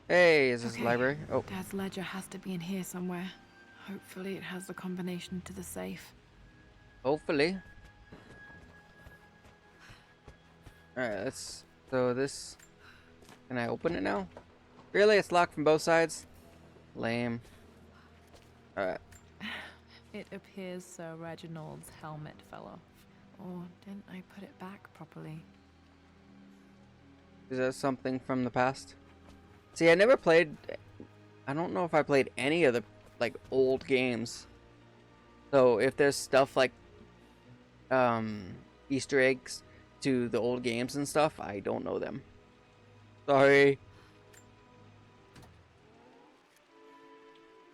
Hey, is this a Okay, library? Oh, Dad's ledger has to be in here somewhere. Hopefully it has the combination to the safe. hopefully. Alright, let's... So this... Can I open it now? Really? It's locked from both sides? Lame. Alright. It appears Sir Reginald's helmet fell off. Or didn't I put it back properly? Is that something from the past? See, I never played... I don't know if I played any of the, like, old games. So, if there's stuff like, Easter eggs to the old games and stuff, I don't know them. Sorry.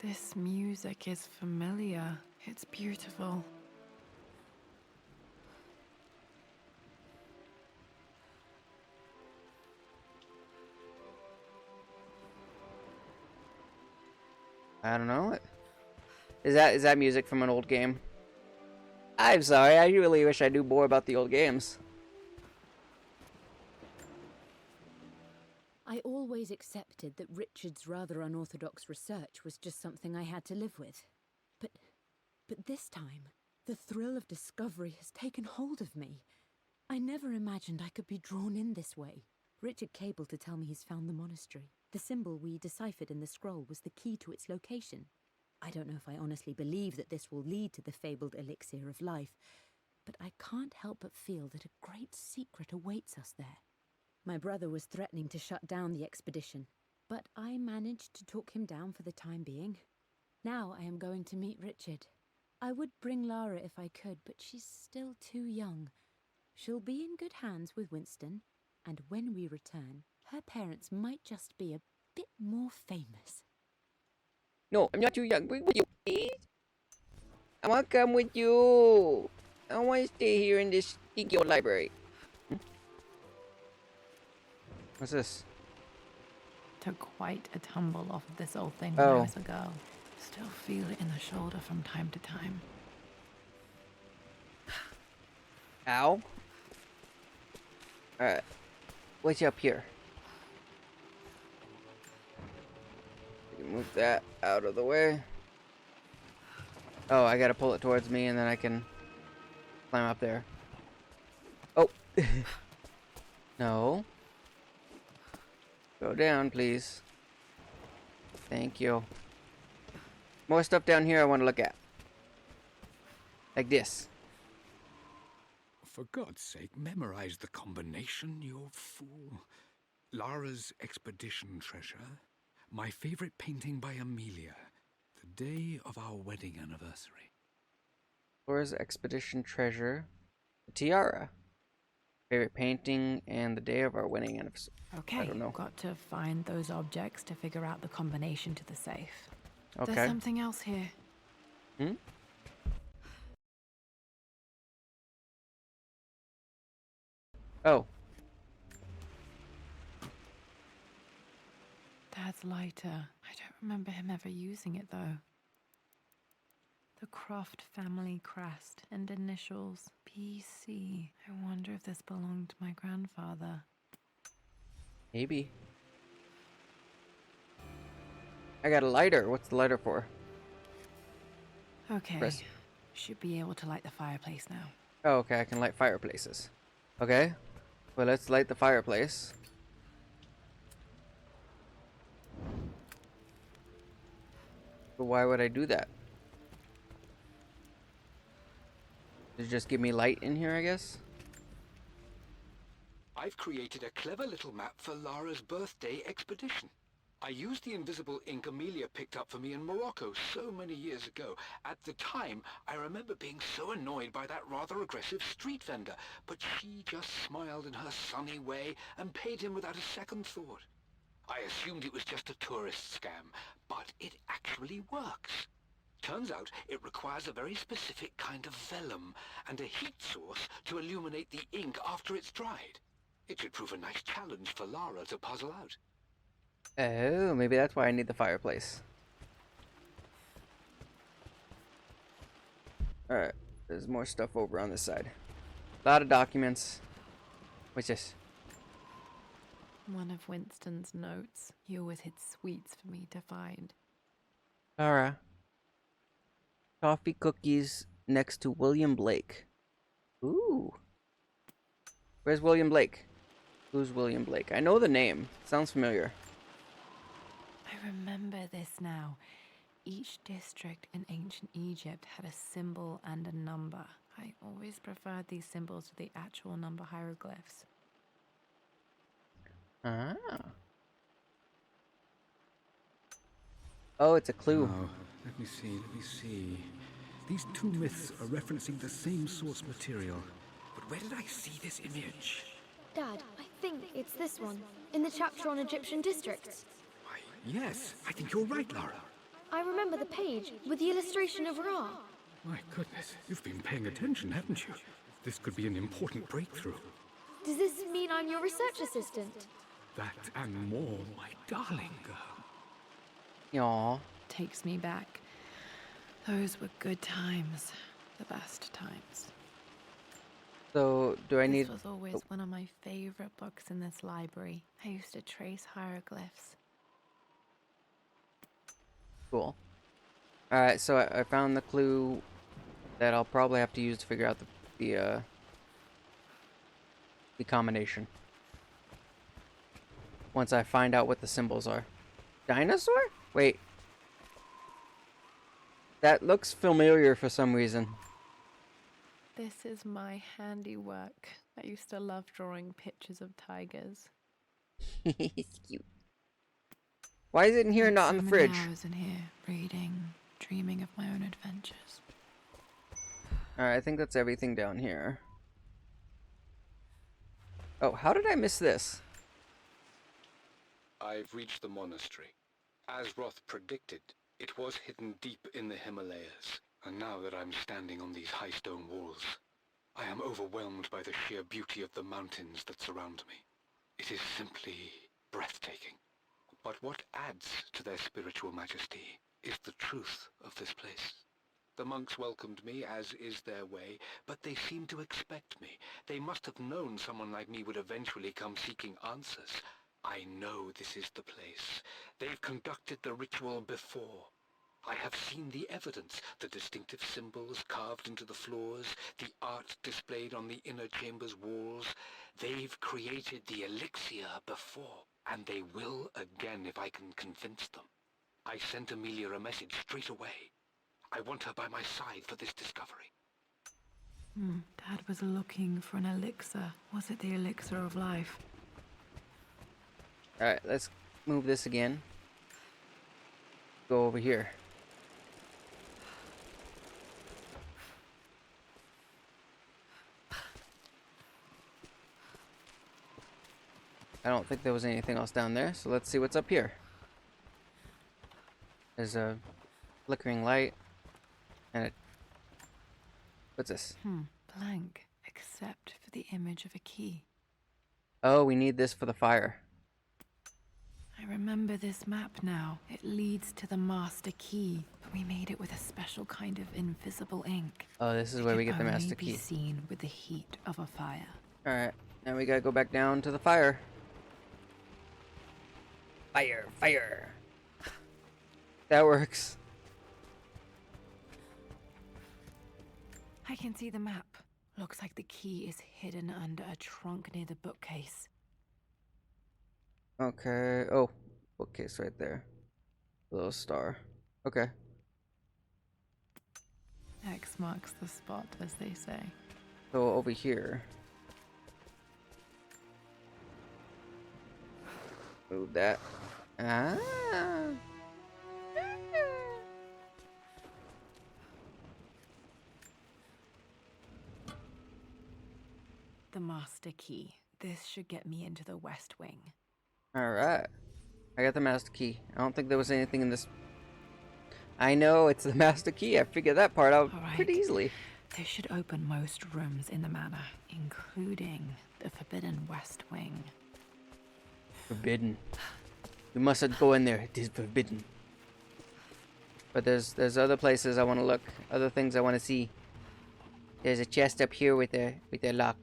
This music is familiar. It's beautiful. I don't know. Is that music from an old game? I'm sorry, I really wish I knew more about the old games. I always accepted that Richard's rather unorthodox research was just something I had to live with. But this time, the thrill of discovery has taken hold of me. I never imagined I could be drawn in this way. Richard cabled to tell me he's found the monastery. The symbol we deciphered in the scroll was the key to its location. I don't know if I honestly believe that this will lead to the fabled elixir of life, but I can't help but feel that a great secret awaits us there. My brother was threatening to shut down the expedition, but I managed to talk him down for the time being. Now I am going to meet Richard. I would bring Lara if I could, but she's still too young. She'll be in good hands with Winston, and when we return, her parents might just be a bit more famous. No, I'm not too young. Bring with you, please. I want to come with you. I want to stay here in this stinky old library. What's this? Took quite a tumble off of this old thing when I Oh. was a girl. Still feel it in the shoulder from time to time. Ow. Alright. What's up here? Move that out of the way. Oh, I gotta pull it towards me and then I can climb up there. Oh. No. Go down, please. Thank you. More stuff down here I want to look at. Like this. For God's sake, memorize the combination, you fool. Lara's expedition treasure. My favorite painting by Amelia. The day of our wedding anniversary. Laura's expedition treasure. The tiara. Favorite painting and the day of our wedding anniversary. Okay, I don't know. got to find those objects to figure out the combination to the safe. Okay. There's something else here. Hmm? Oh. Dad's lighter. I don't remember him ever using it though. The Croft family crest and initials PC. I wonder if this belonged to my grandfather. Maybe. I got a lighter. What's the lighter for? Okay. Press. Should be able to light the fireplace now. Oh, okay. I can light fireplaces. Okay. Well, let's light the fireplace. But why would I do that? To just give me light in here, I guess? I've created a clever little map for Lara's birthday expedition. I used the invisible ink Amelia picked up for me in Morocco so many years ago. At the time, I remember being so annoyed by that rather aggressive street vendor, but she just smiled in her sunny way and paid him without a second thought. I assumed it was just a tourist scam, but it actually works. Turns out it requires a very specific kind of vellum and a heat source to illuminate the ink after it's dried. It should prove a nice challenge for Lara to puzzle out. Oh, maybe that's why I need the fireplace. Alright, there's more stuff over on this side. A lot of documents. What's this? One of Winston's notes. He always hid sweets for me to find. Lara. Toffee cookies next to William Blake. Ooh. Where's William Blake? Who's William Blake? I know the name. Sounds familiar. I remember this now. Each district in ancient Egypt had a symbol and a number. I always preferred these symbols to the actual number hieroglyphs. Ah. Oh, it's a clue. Now, let me see. These two myths are referencing the same source material. But where did I see this image? Dad, I think it's this one, in the chapter on Egyptian districts. Why, yes, I think you're right, Lara. I remember the page with the illustration of Ra. My goodness, you've been paying attention, haven't you? This could be an important breakthrough. Does this mean I'm your research assistant? That and more, my darling girl. Aw. Takes me back. Those were good times. The best times. So, do I need... This was always one of my favorite books in this library. I used to trace hieroglyphs. Cool. Alright, so I found the clue that I'll probably have to use to figure out the combination. Once I find out what the symbols are. Dinosaur? Wait. That looks familiar for some reason. This is my handiwork. I used to love drawing pictures of tigers. It's cute. Why is it in here, not on the fridge? Hours in here, reading, dreaming of my own adventures. Alright, I think that's everything down here. Oh, how did I miss this? I've reached the monastery. As Roth predicted, it was hidden deep in the Himalayas. And now that I'm standing on these high stone walls, I am overwhelmed by the sheer beauty of the mountains that surround me. It is simply breathtaking. But what adds to their spiritual majesty is the truth of this place. The monks welcomed me, as is their way, but they seemed to expect me. They must have known someone like me would eventually come seeking answers. I know this is the place. They've conducted the ritual before. I have seen the evidence, the distinctive symbols carved into the floors, the art displayed on the inner chamber's walls. They've created the elixir before, and they will again if I can convince them. I sent Amelia a message straight away. I want her by my side for this discovery. Dad was looking for an elixir. Was it the elixir of life? Alright, let's move this again. Go over here. I don't think there was anything else down there, so let's see what's up here. There's a flickering light and a... What's this? Blank, except for the image of a key. Oh, we need this for the fire. I remember this map now. It leads to the master key, but we made it with a special kind of invisible ink. Oh, this is It where we could get the master only be key. seen with the heat of a fire. Alright, now we gotta go back down to the fire. Fire, fire. That works. I can see the map. Looks like the key is hidden under a trunk near the bookcase. Okay. Oh, bookcase right there. Little star. Okay. X marks the spot, as they say. So over here. Move that. Ah. The master key. This should get me into the West Wing. Alright. I got the master key. I don't think there was anything in this. I know, it's the master key. I figured that part out Alright. pretty easily. This should open most rooms in the manor, including the Forbidden West Wing. Forbidden. We mustn't go in there. It is forbidden. But there's other places I want to look. Other things I want to see. There's a chest up here with a lock.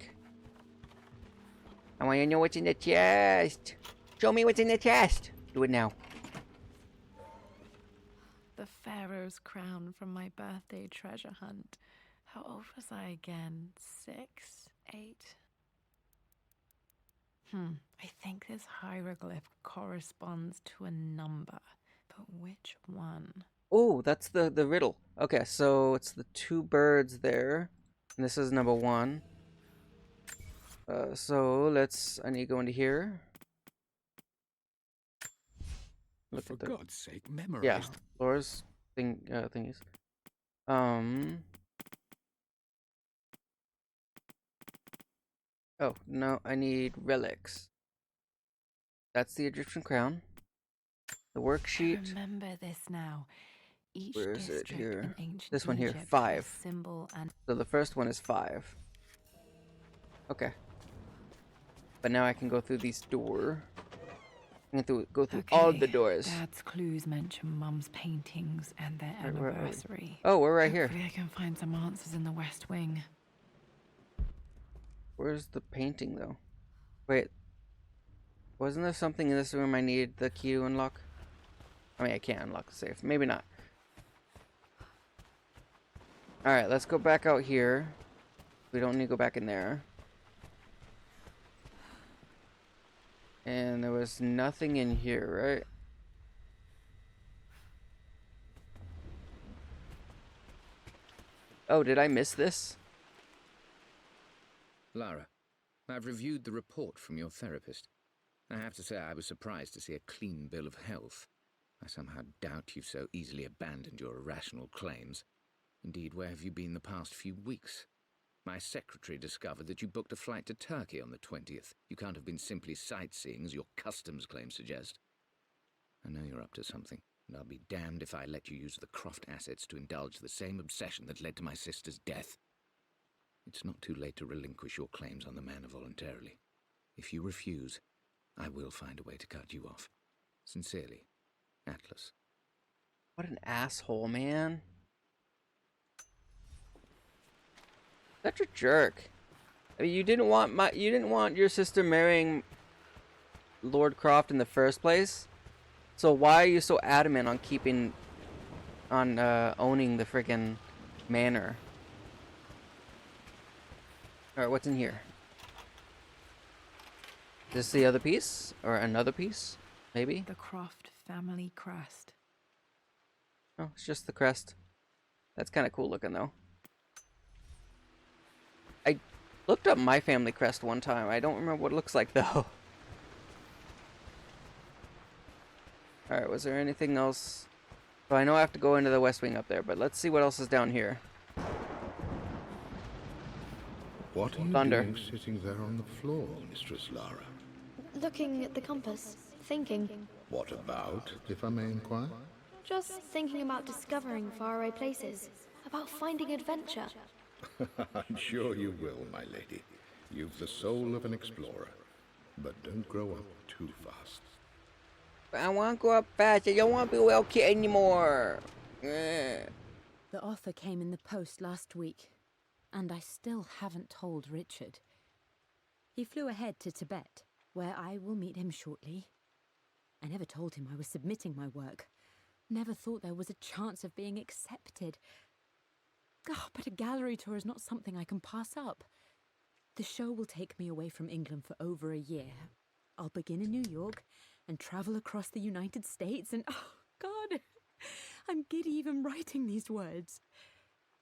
I want to know what's in the chest. Show me what's in the chest. Do it now. The Pharaoh's crown from my birthday treasure hunt. How old was I again? 6, 8? I think this hieroglyph corresponds to a number, but which one? Oh, that's the riddle. Okay, so it's the 2 birds there. And this is number 1. So I need to go into here. Look For at the, God's sake, memorize. yeah, Laura's thingies. Oh, no, I need relics. That's the Egyptian crown. The I worksheet. remember this now. Each Where is it district here? in ancient This one here, Egypt had a 5. symbol and So the first one is 5. Okay. But now I can go through these door. I can go through all the doors. Dad's clues mention Mum's paintings and their Wait, where are we? anniversary. Oh, we're right here. Hopefully I can find some answers in the West Wing. Where's the painting, though? Wait. Wasn't there something in this room I need the key to unlock? I mean, I can't unlock the safe. Maybe not. Alright, let's go back out here. We don't need to go back in there. And there was nothing in here, right? Oh, did I miss this? Lara, I've reviewed the report from your therapist. I have to say I was surprised to see a clean bill of health. I somehow doubt you've so easily abandoned your irrational claims. Indeed, where have you been the past few weeks? My secretary discovered that you booked a flight to Turkey on the 20th. You can't have been simply sightseeing, as your customs claims suggest. I know you're up to something, and I'll be damned if I let you use the Croft assets to indulge the same obsession that led to my sister's death. It's not too late to relinquish your claims on the manor voluntarily. If you refuse, I will find a way to cut you off. Sincerely, Atlas. What an asshole, man. Such a jerk. I mean, you didn't want your sister marrying Lord Croft in the first place. So why are you so adamant on owning the freaking manor? All right, what's in here? Is this the other piece or another piece? Maybe. The Croft family crest. Oh, it's just the crest. That's kind of cool looking, though. I looked up my family crest one time. I don't remember what it looks like, though. Alright, was there anything else? So I know I have to go into the West Wing up there, but let's see what else is down here. What are you Thunder. doing sitting there on the floor, Mistress Lara? Looking at the compass, thinking. What about, if I may inquire? Just thinking about discovering faraway places, about finding adventure. I'm sure you will, my lady. You've the soul of an explorer. But don't grow up too fast. I want to go up fast. I don't want to be a little kid anymore. The offer came in the post last week, and I still haven't told Richard. He flew ahead to Tibet, where I will meet him shortly. I never told him I was submitting my work. Never thought there was a chance of being accepted. Oh, but a gallery tour is not something I can pass up. The show will take me away from England for over a year. I'll begin in New York and travel across the United States and, oh, God, I'm giddy even writing these words.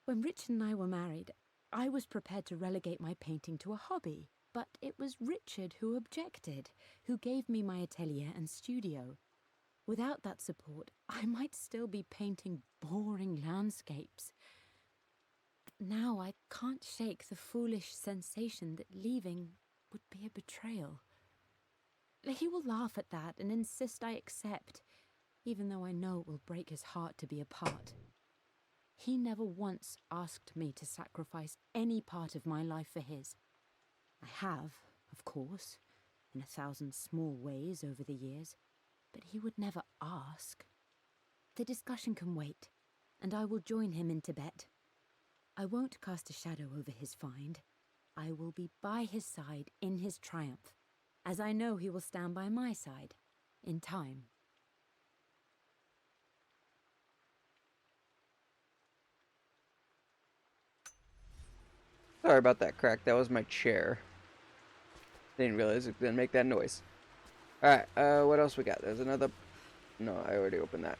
When Richard and I were married, I was prepared to relegate my painting to a hobby, but it was Richard who objected, who gave me my atelier and studio. Without that support, I might still be painting boring landscapes. Now I can't shake the foolish sensation that leaving would be a betrayal. He will laugh at that and insist I accept, even though I know it will break his heart to be apart. He never once asked me to sacrifice any part of my life for his. I have, of course, in 1,000 small ways over the years, but he would never ask. The discussion can wait, and I will join him in Tibet. I won't cast a shadow over his find. I will be by his side in his triumph. as I know he will stand by my side, in time. Sorry about that crack. That was my chair. Didn't realize it was gonna make that noise. Alright, what else we got? There's another... No, I already opened that.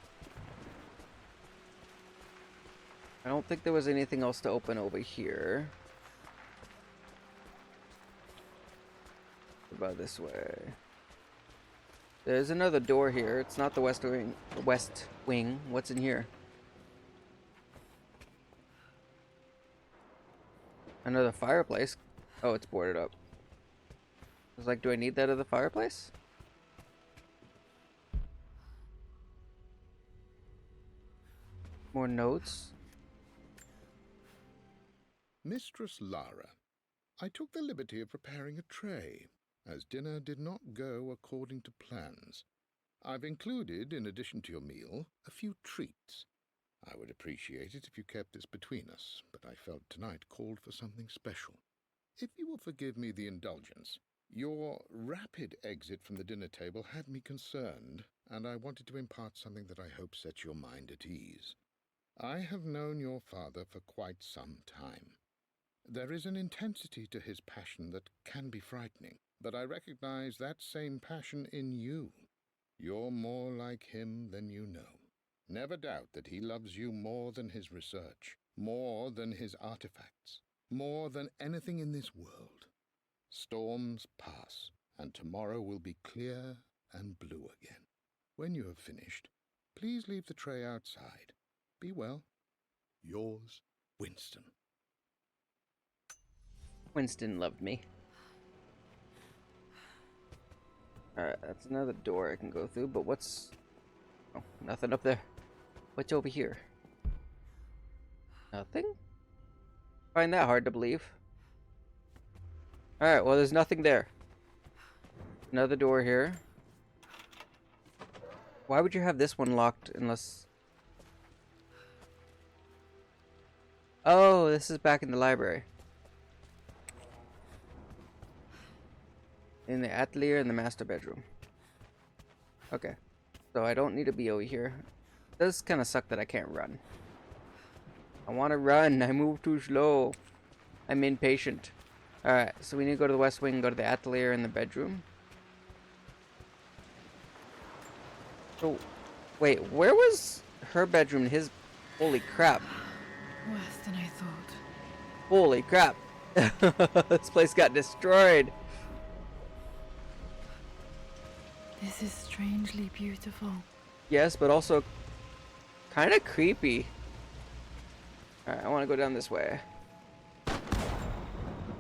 I don't think there was anything else to open over here. What about this way? There's another door here. It's not the west wing. West wing. What's in here? Another fireplace. Oh, it's boarded up. I was like, do I need that other fireplace? More notes. Mistress Lara, I took the liberty of preparing a tray, as dinner did not go according to plans. I've included, in addition to your meal, a few treats. I would appreciate it if you kept this between us, but I felt tonight called for something special. If you will forgive me the indulgence, your rapid exit from the dinner table had me concerned, and I wanted to impart something that I hope sets your mind at ease. I have known your father for quite some time. There is an intensity to his passion that can be frightening, but I recognize that same passion in you. You're more like him than you know. Never doubt that he loves you more than his research, more than his artifacts, more than anything in this world. Storms pass, and tomorrow will be clear and blue again. When you have finished, please leave the tray outside. Be well. Yours, Winston. Winston loved me. Alright, that's another door I can go through, but what's... Oh, nothing up there. What's over here? Nothing? Find that hard to believe. Alright, well there's nothing there. Another door here. Why would you have this one locked unless... Oh, this is back in the library. In the atelier and the master bedroom. Okay. So I don't need to be over here. It does kind of suck that I can't run. I want to run. I move too slow. I'm impatient. Alright, so we need to go to the west wing, go to the atelier and the bedroom. So, wait, where was her bedroom and his... Holy crap. Worse than I thought. Holy crap. This place got destroyed. This is strangely beautiful. Yes, but also kind of creepy. Alright, I want to go down this way.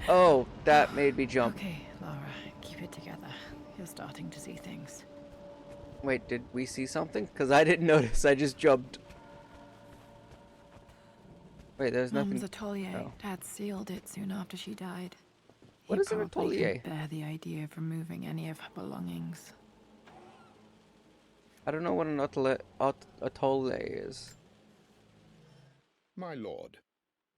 Oh, that made me jump. Okay, Lara, keep it together. You're starting to see things. Wait, did we see something? Because I didn't notice, I just jumped. Wait, there's nothing. Mum's atelier. Oh. Dad sealed it soon after she died. What He is an probably atelier? couldn't bear the idea of removing any of her belongings. I don't know what an atelier is. My lord,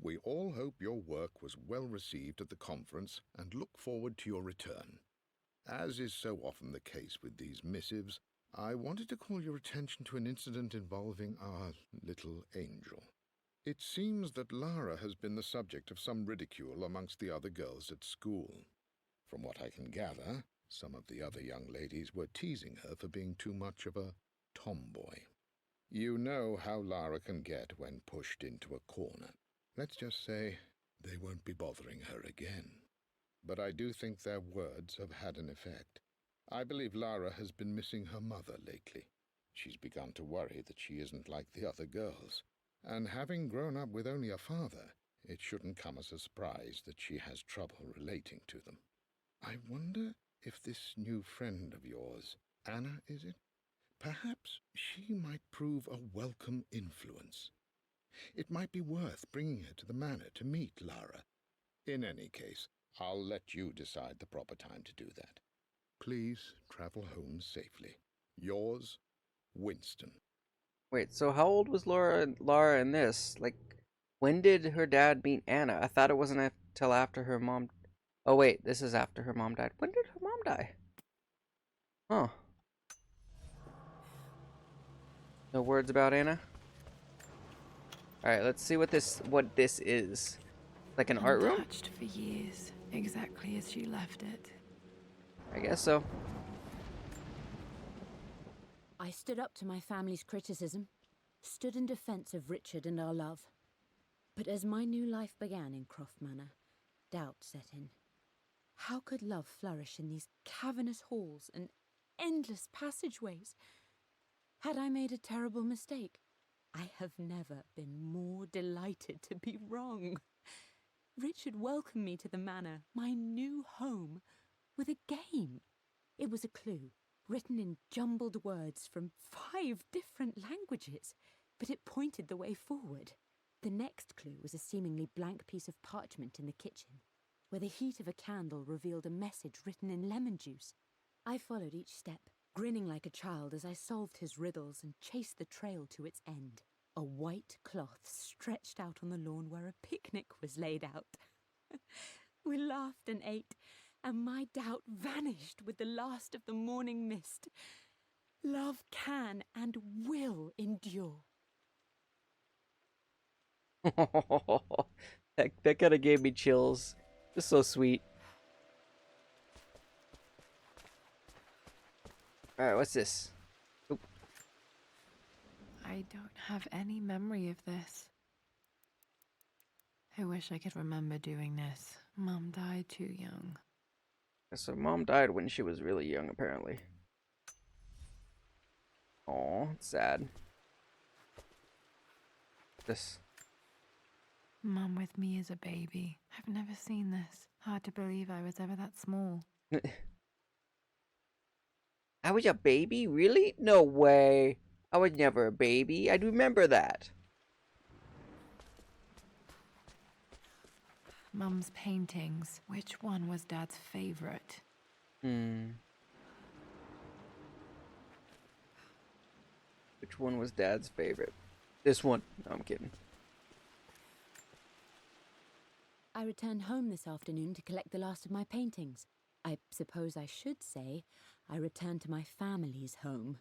we all hope your work was well received at the conference and look forward to your return. As is so often the case with these missives, I wanted to call your attention to an incident involving our little angel. It seems that Lara has been the subject of some ridicule amongst the other girls at school. From what I can gather, some of the other young ladies were teasing her for being too much of a tomboy. You know how Lara can get when pushed into a corner. Let's just say they won't be bothering her again. But I do think their words have had an effect. I believe Lara has been missing her mother lately. She's begun to worry that she isn't like the other girls. And having grown up with only a father, it shouldn't come as a surprise that she has trouble relating to them. I wonder if this new friend of yours, Anna, is it? Perhaps she might prove a welcome influence. It might be worth bringing her to the manor to meet Lara. In any case, I'll let you decide the proper time to do that. Please travel home safely. Yours, Winston. Wait, so how old was Lara in this? Like, when did her dad meet Anna? I thought it wasn't until after her mom... Oh wait, this is after her mom died. When did her mom die? Huh. No words about Anna? Alright, let's see what this is. Like an art room? Untouched for years, exactly as she left it. I guess so. I stood up to my family's criticism, stood in defense of Richard and our love. But as my new life began in Croft Manor, doubt set in. How could love flourish in these cavernous halls and endless passageways? Had I made a terrible mistake? I have never been more delighted to be wrong. Richard welcomed me to the manor, my new home, with a game. It was a clue, written in jumbled words from 5 different languages, but it pointed the way forward. The next clue was a seemingly blank piece of parchment in the kitchen, where the heat of a candle revealed a message written in lemon juice. I followed each step, grinning like a child as I solved his riddles and chased the trail to its end. A white cloth stretched out on the lawn where a picnic was laid out. We laughed and ate, and my doubt vanished with the last of the morning mist. Love can and will endure. that kind of gave me chills. Just so sweet. Alright, what's this? Oop. I don't have any memory of this. I wish I could remember doing this. Mum died too young. So mom died when she was really young, apparently. Aw, sad. This. Mum with me as a baby. I've never seen this. Hard to believe I was ever that small. I was a baby? Really? No way. I was never a baby. I remember that. Mum's paintings. Which one was Dad's favorite? Which one was Dad's favorite? This one. No, I'm kidding. I returned home this afternoon to collect the last of my paintings. I suppose I should say I returned to my family's home.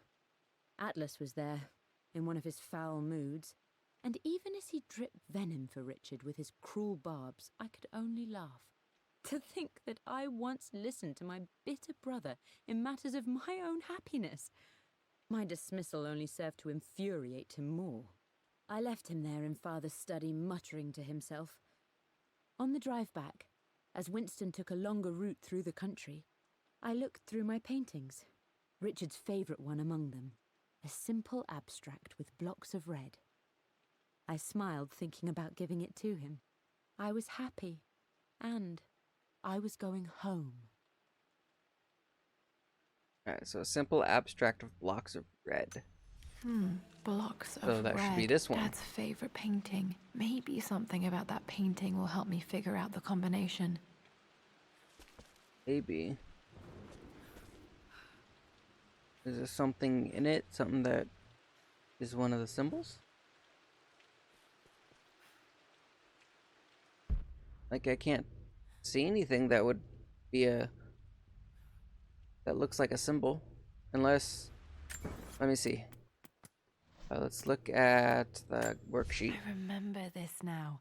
Atlas was there, in one of his foul moods, and even as he dripped venom for Richard with his cruel barbs, I could only laugh. To think that I once listened to my bitter brother in matters of my own happiness. My dismissal only served to infuriate him more. I left him there in Father's study, muttering to himself. On the drive back, as Winston took a longer route through the country, I looked through my paintings, Richard's favourite one among them, a simple abstract with blocks of red. I smiled, thinking about giving it to him. I was happy, and I was going home. Alright, so a simple abstract of blocks of red. Blocks of So that red. should be this one. Dad's favorite painting. Maybe something about that painting will help me figure out the combination. Maybe. Is there something in it? Something that is one of the symbols? Like, I can't see anything that would be that looks like a symbol. Unless, let me see. Let's look at the worksheet. I remember this now.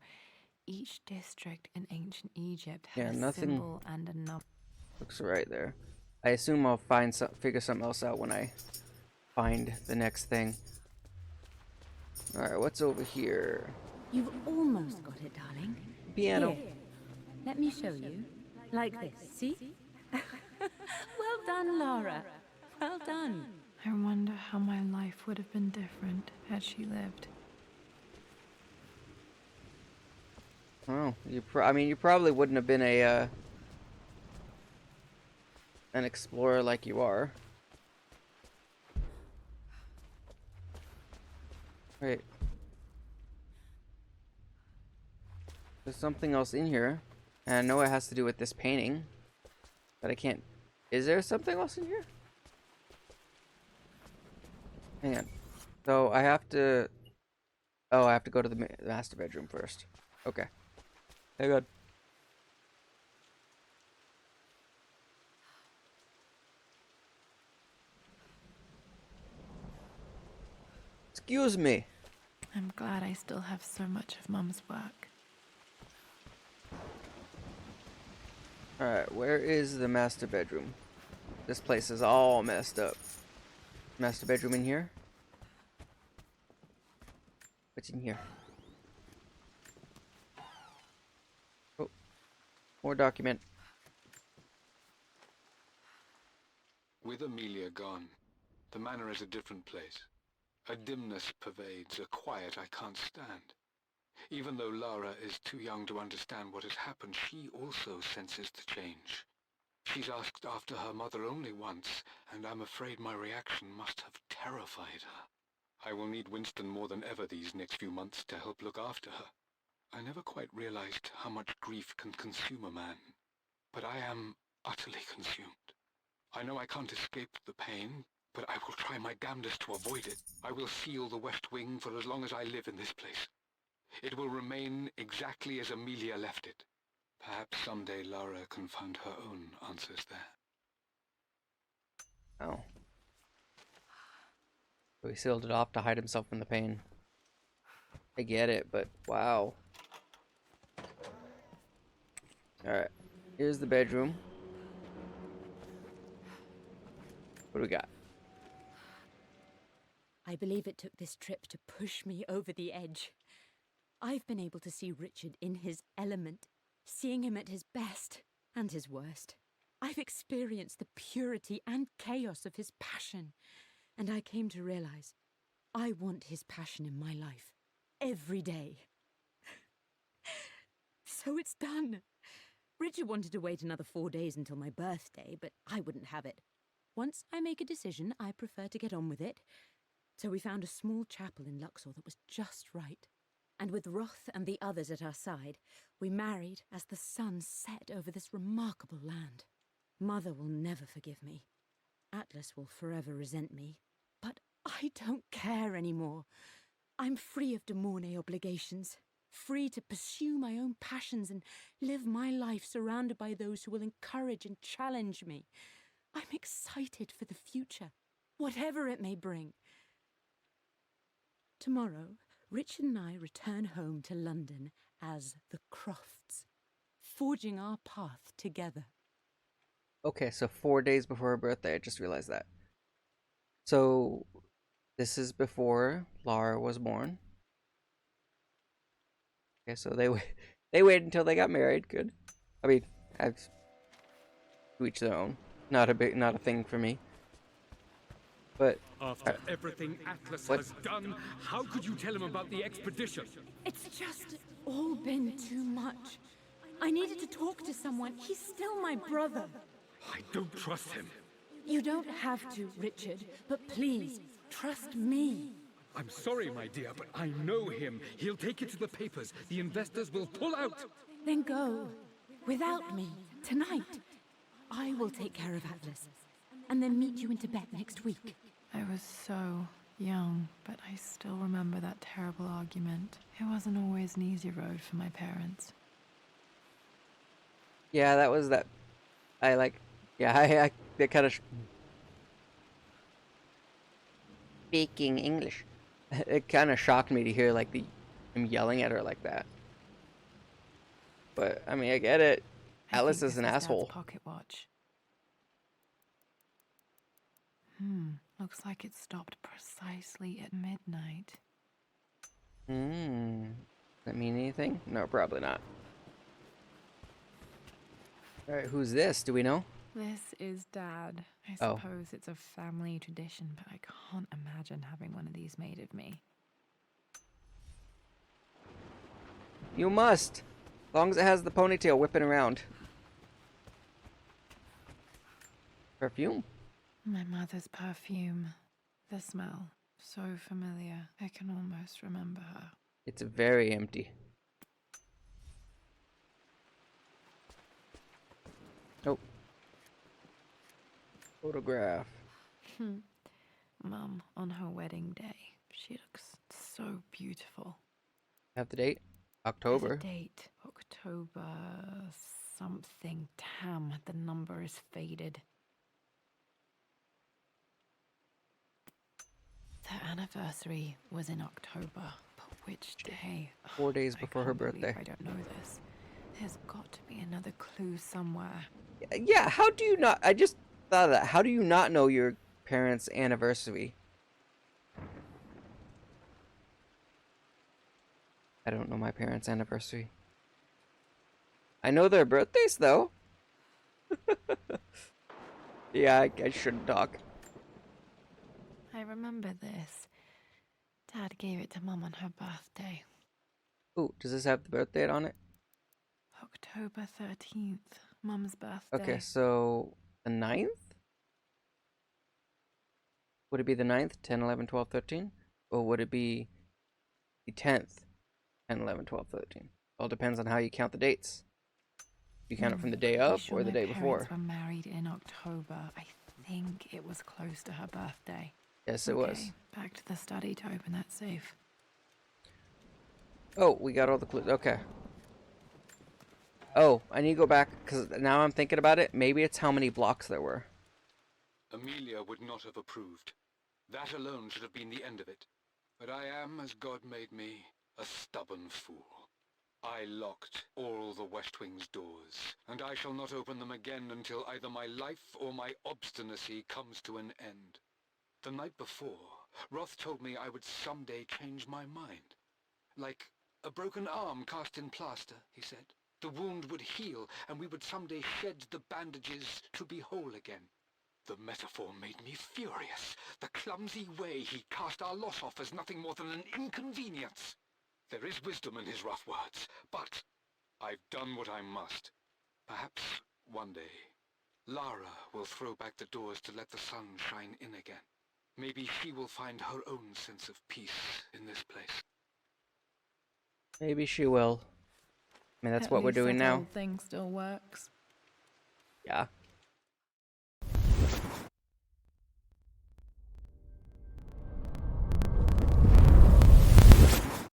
Each district in ancient Egypt Yeah, had a nothing symbol and a number. Looks right there. I assume I'll figure something else out when I find the next thing. Alright, what's over here? You've almost got it, darling. Piano. Here, let me show you. Like this, see? Well done, Lara. Well done. I wonder how my life would have been different had she lived. Oh, I mean, you probably wouldn't have been an explorer like you are. Wait. There's something else in here. And I know it has to do with this painting. But I can't... Is there something else in here? Hang on. So I have to... Oh, I have to go to the master bedroom first. Okay. Hang on. Excuse me. I'm glad I still have so much of Mum's work. Alright, where is the master bedroom? This place is all messed up. Master bedroom in here? What's in here? Oh, more document. With Amelia gone, the manor is a different place. A dimness pervades, a quiet I can't stand. Even though Lara is too young to understand what has happened, she also senses the change. She's asked after her mother only once, and I'm afraid my reaction must have terrified her. I will need Winston more than ever these next few months to help look after her. I never quite realized how much grief can consume a man, but I am utterly consumed. I know I can't escape the pain, but I will try my damnedest to avoid it. I will seal the West Wing for as long as I live in this place. It will remain exactly as Amelia left it. Perhaps someday Lara can find her own answers there. Oh. So he sealed it off to hide himself from the pain. I get it, but wow. Alright. Here's the bedroom. What do we got? I believe it took this trip to push me over the edge. I've been able to see Richard in his element, seeing him at his best and his worst. I've experienced the purity and chaos of his passion, and I came to realize I want his passion in my life every day. So it's done. Richard wanted to wait another 4 days until my birthday, but I wouldn't have it. Once I make a decision, I prefer to get on with it. So we found a small chapel in Luxor that was just right. And with Roth and the others at our side, we married as the sun set over this remarkable land. Mother will never forgive me. Atlas will forever resent me. But I don't care anymore. I'm free of De Mornay obligations, free to pursue my own passions and live my life surrounded by those who will encourage and challenge me. I'm excited for the future, whatever it may bring. Tomorrow, Richard and I return home to London as the Crofts, forging our path together. Okay, so 4 days before her birthday, I just realized that. So, this is before Lara was born. Okay, so they waited until they got married. Good. I mean, I've to each their own. Not a thing for me. But After everything Atlas What? has done, how could you tell him about the expedition? It's just all been too much. I needed to talk to someone. He's still my brother. I don't trust him. You don't have to, Richard, but please, trust me. I'm sorry, my dear, but I know him. He'll take it to the papers. The investors will pull out. Then go. Without me, tonight. I will take care of Atlas, and then meet you in Tibet next week. I was so young, but I still remember that terrible argument. It wasn't always an easy road for my parents. yeah, that was that. I that kind of speaking English. It kind of shocked me to hear like him yelling at her like that. But I mean, I get it. I Atlas think is this an Dad's asshole. pocket watch. Looks like it stopped precisely at midnight. Does that mean anything? No, probably not. Alright, who's this? Do we know? This is Dad. I Oh. suppose it's a family tradition, but I can't imagine having one of these made of me. You must! As long as it has the ponytail whipping around. Perfume? My mother's perfume. The smell. So familiar. I can almost remember her. It's very empty. Oh. Photograph. Mum, on her wedding day. She looks so beautiful. Have the date? There's October. a date. October something. Damn, the number is faded. Their anniversary was in October, but which day? 4 days I before her can't believe birthday. I don't know this. There's got to be another clue somewhere. Yeah, how do you not? I just thought of that. How do you not know your parents' anniversary? I don't know my parents' anniversary. I know their birthdays, though. Yeah, I shouldn't talk. I remember this. Dad gave it to Mum on her birthday, Ooh, does this have the birth date on it? October 13th, Mum's birthday. Okay, so the 9th? Would it be the 9th, 10, 11, 12, 13? Or would it be the 10th, 10, 11, 12, 13? All depends on how you count the dates. You count it from the day Pretty of sure or the my day parents before. were married in October. I think it was close to her birthday. Yes, it was. Back to the study to open that safe. Oh, we got all the clues. Okay. Oh, I need to go back, because now I'm thinking about it. Maybe it's how many blocks there were. Amelia would not have approved. That alone should have been the end of it. But I am, as God made me, a stubborn fool. I locked all the West Wing's doors, and I shall not open them again until either my life or my obstinacy comes to an end. The night before, Roth told me I would someday change my mind. Like a broken arm cast in plaster, he said. The wound would heal, and we would someday shed the bandages to be whole again. The metaphor made me furious. The clumsy way he cast our loss off as nothing more than an inconvenience. There is wisdom in his rough words, but I've done what I must. Perhaps one day, Lara will throw back the doors to let the sun shine in again. Maybe she will find her own sense of peace in this place. Maybe she will. I mean, that's At what we're least doing that now. old thing still works. Yeah.